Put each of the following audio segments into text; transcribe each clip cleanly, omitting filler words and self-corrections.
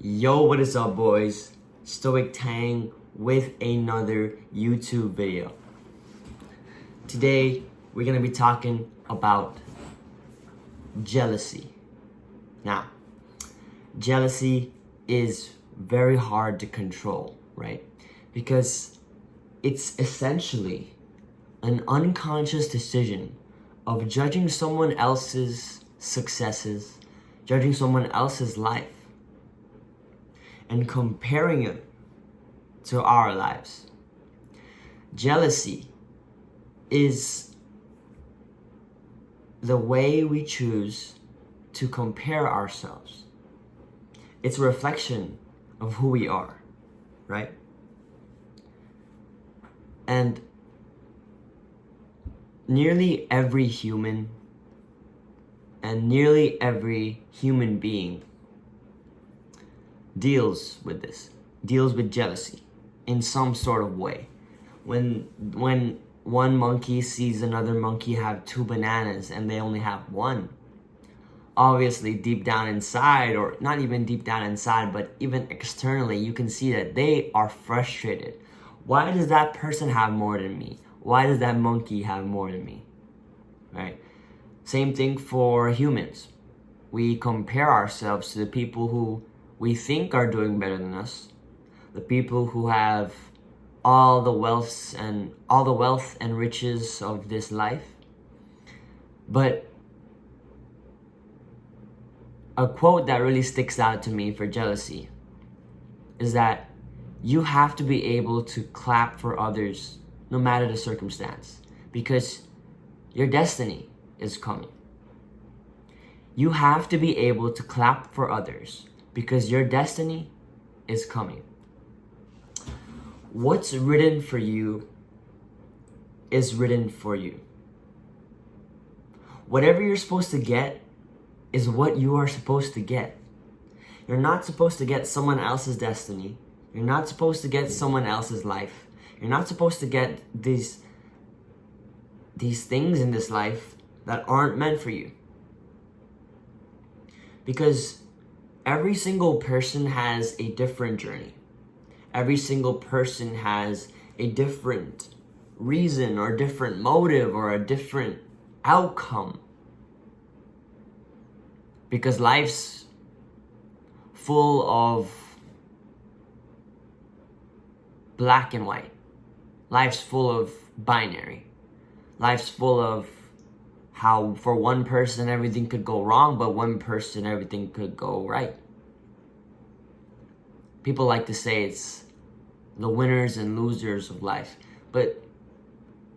Yo, what is up, boys? Stoic Tang with another YouTube video. Today, we're gonna be talking about jealousy. Now, jealousy is very hard to control, right? Because it's essentially an unconscious decision of judging someone else's successes, judging someone else's life, and comparing it to our lives. Jealousy is the way we choose to compare ourselves. It's a reflection of who we are, right? And nearly every human and nearly every human being deals with jealousy in some sort of way. When one monkey sees another monkey have two bananas and they only have one, obviously deep down inside, or not even deep down inside, but even externally, you can see that they are frustrated. Why does that person have more than me? Why does that monkey have more than me? Right? Same thing for humans. We compare ourselves to the people who we think are doing better than us, the people who have all the wealth and riches of this life. But a quote that really sticks out to me for jealousy is that you have to be able to clap for others no matter the circumstance, because your destiny is coming. You have to be able to clap for others because your destiny is coming. What's written for you is written for you. Whatever you're supposed to get is what you are supposed to get. You're not supposed to get someone else's destiny. You're not supposed to get someone else's life. You're not supposed to get these things in this life that aren't meant for you. Because every single person has a different journey. Every single person has a different reason or different motive or a different outcome. Because life's full of black and white. Life's full of binary. Life's full of how for one person everything could go wrong, but one person everything could go right. People like to say it's the winners and losers of life. But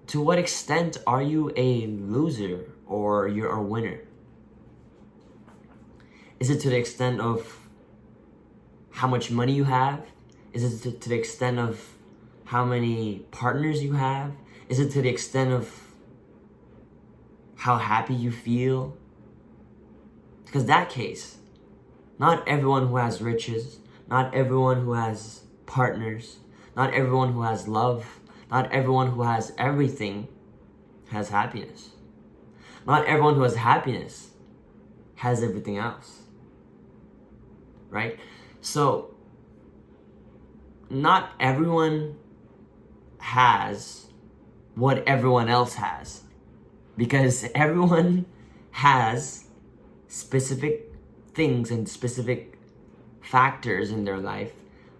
to what extent are you a loser or you're a winner? Is it to the extent of how much money you have? Is it to the extent of how many partners you have? Is it to the extent of how happy you feel? Because that case, not everyone who has riches, not everyone who has partners, not everyone who has love, not everyone who has everything has happiness. Not everyone who has happiness has everything else. Right? So, not everyone has what everyone else has. Because everyone has specific things and specific factors in their life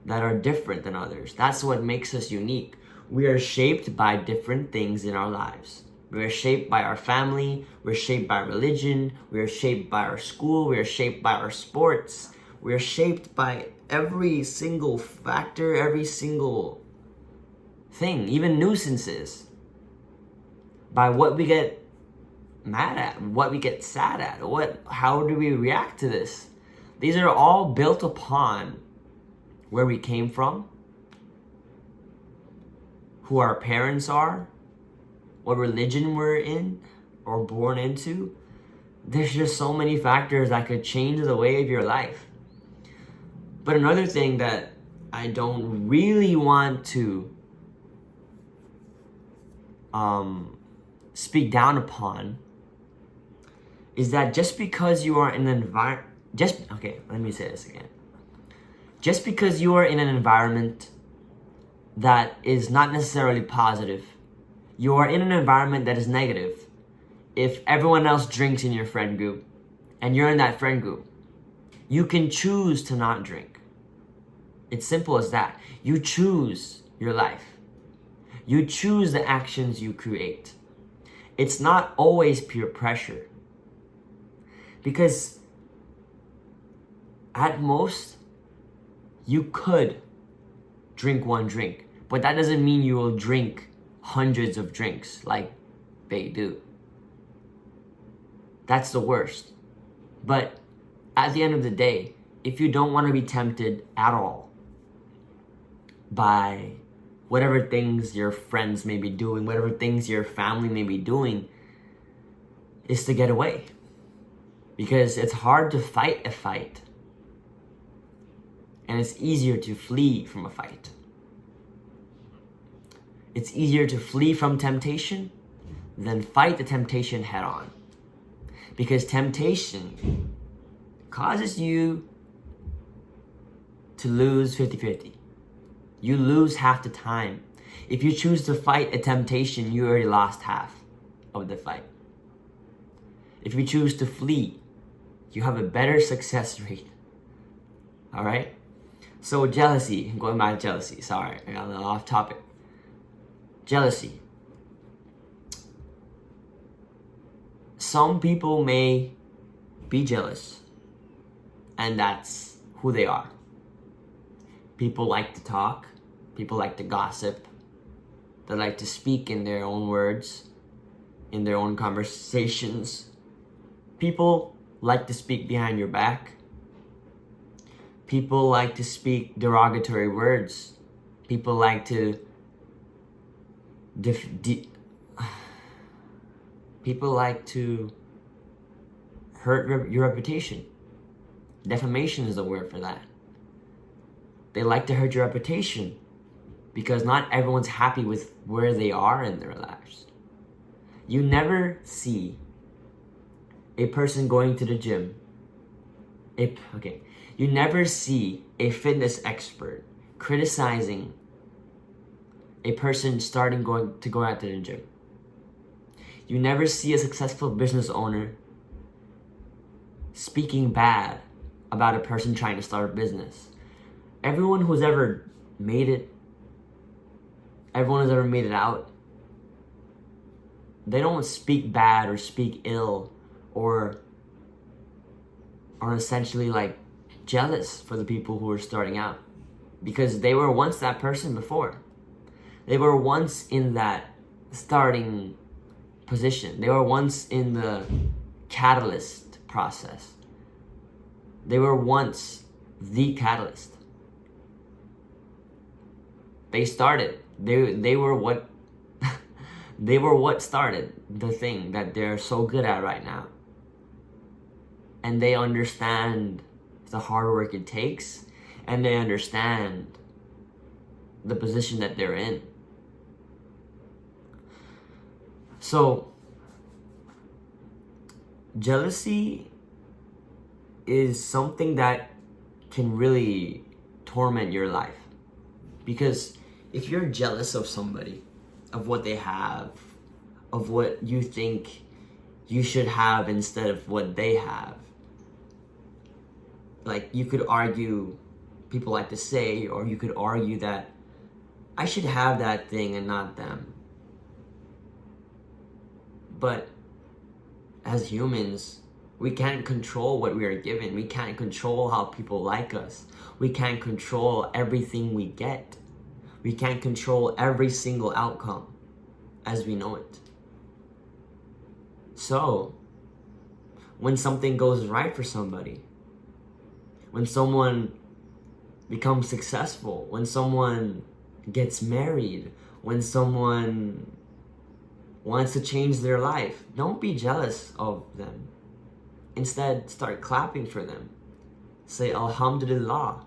that are different than others. That's what makes us unique. We are shaped by different things in our lives. We are shaped by our family. We're shaped by religion. We are shaped by our school. We are shaped by our sports. We are shaped by every single factor, every single thing, even nuisances. By what we get mad at, what we get sad at, how do we react to this? These are all built upon where we came from, who our parents are, what religion we're in or born into. There's just so many factors that could change the way of your life. But another thing that I don't really want to speak down upon is that just because you are in an environment, let me say this again. Just because you are in an environment that is not necessarily positive, you are in an environment that is negative. If everyone else drinks in your friend group and you're in that friend group, you can choose to not drink. It's simple as that. You choose your life. You choose the actions you create. It's not always peer pressure. Because at most, you could drink one drink, but that doesn't mean you will drink hundreds of drinks like they do. That's the worst. But at the end of the day, if you don't want to be tempted at all by whatever things your friends may be doing, whatever things your family may be doing, is to get away. Because it's hard to fight a fight. And it's easier to flee from a fight. It's easier to flee from temptation than fight the temptation head on. Because temptation causes you to lose 50-50. You lose half the time. If you choose to fight a temptation, you already lost half of the fight. If you choose to flee, you have a better success rate. Alright? So jealousy, going back to jealousy. Sorry, I got a little off topic. Jealousy. Some people may be jealous, and that's who they are. People like to talk. People like to gossip. They like to speak in their own words, in their own conversations. People like to speak behind your back. People like to speak derogatory words. People like to people like to hurt your reputation. Defamation is the word for that. They like to hurt your reputation because not everyone's happy with where they are in their lives. You never see a person going to the gym. You never see a fitness expert criticizing a person going out to the gym. You never see a successful business owner speaking bad about a person trying to start a business. Everyone who's ever made it, everyone who's ever made it out, they don't speak bad or speak ill or are essentially like jealous for the people who are starting out, because they were once that person before. They were once in that starting position. They were once in the catalyst process. They were once the catalyst. They started. They were what they were what started the thing that they're so good at right now. And they understand the hard work it takes, and they understand the position that they're in. So, jealousy is something that can really torment your life. Because if you're jealous of somebody, of what they have, of what you think you should have instead of what they have, like you could argue, people like to say, or you could argue that I should have that thing and not them. But as humans, we can't control what we are given. We can't control how people like us. We can't control everything we get. We can't control every single outcome as we know it. So, when something goes right for somebody, when someone becomes successful, when someone gets married, when someone wants to change their life, don't be jealous of them. Instead, start clapping for them. Say, Alhamdulillah.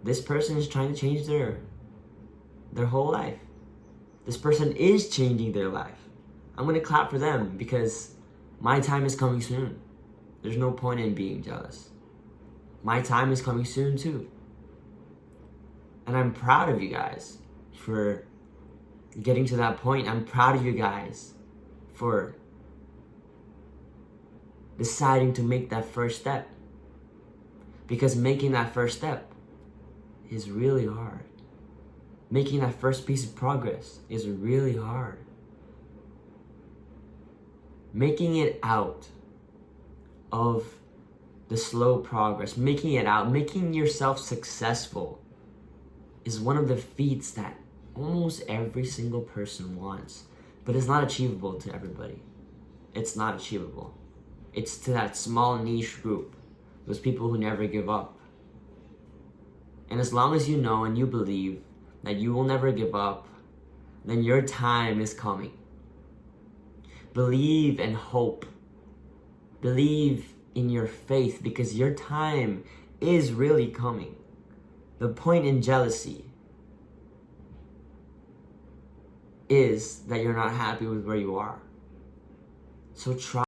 This person is trying to change their whole life. This person is changing their life. I'm going to clap for them because my time is coming soon. There's no point in being jealous. my time is coming soon too. And I'm proud of you guys for getting to that point. I'm proud of you guys for deciding to make that first step. Because making that first step is really hard. Making that first piece of progress is really hard. Making it out of the slow progress, making it out, making yourself successful is one of the feats that almost every single person wants, but it's not achievable to everybody. It's not achievable. It's to that small niche group, those people who never give up. And as long as you know and you believe that you will never give up, then your time is coming. Believe and hope. Believe in your faith, because your time is really coming. The point in jealousy is that you're not happy with where you are. So try